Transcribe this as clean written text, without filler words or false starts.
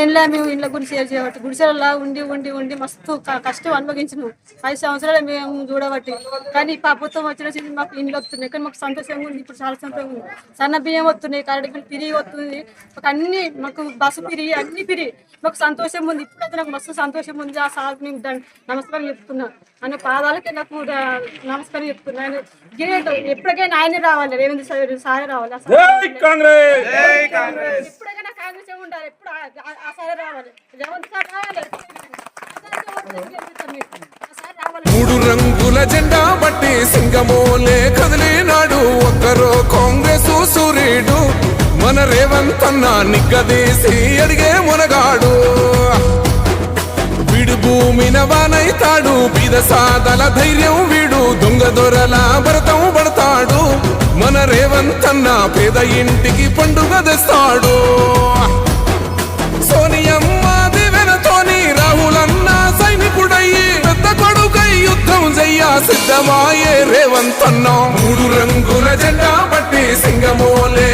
ఏంలా మేము ఇంట్లో గుడిసె చేయబట్టి గుడిసెలా ఉండి ఉండి ఉండి మస్తు కష్టం అనుభవించినాం 5 సంవత్సరాలు మేము చూడబట్టి. కానీ ప్రభుత్వం వచ్చిన మాకు ఇండ్లు వస్తున్నాయి, కానీ మాకు సంతోషంగా ఉంది. ఇప్పుడు చాలా సంతోషంగా ఉంది. సన్న బియ్యం వస్తున్నాయి, కరెంట్ బిల్ తిరిగి వస్తుంది, మాకు అన్ని మాకు బస్సు తిరిగి అన్ని తిరిగి మాకు సంతోషం ఉంది. ఇప్పుడైతే నాకు మస్తు సంతోషం ఉంది. ఆ సార్ మేము నమస్కారం చెప్తున్నా, అనే పాదాలకి నాకు నమస్కారం చెప్తున్నాను. ఎప్పటికైనా ఆయనే రావాలి, రేవంత్ సారే రావాలి. ఎప్పుడైనా కాంగ్రెస్ ఉండాలి, ఎప్పుడు ఆ సారే రావాలి, రేవంత్ సార్ రావాలి. 3 రంగుల జెండా బట్టి సింగమోలే కదిలినాడు ఒక్కరో కాంగ్రెస్ సూర్యుడు. మన రేవంత్ అన్న నిగ్గదీసి అడిగే మునగాడు. వీడు భూమిన వానైతాడు, బీద సాదల ధైర్యం వీడు, దొంగ దొరల భరతం పడతాడు. మన రేవంత్ అన్న పేద ఇంటికి పండుగ తెస్తాడు. సోనియమ్మ దివెనతోని రాహులన్న సైనికుడయ్యి పెద్ద కొడుకై యుద్ధం చెయ్య సిద్ధమాయే రేవంత్ అన్న. 3 రంగుల జెండా బట్టి సింగమోలే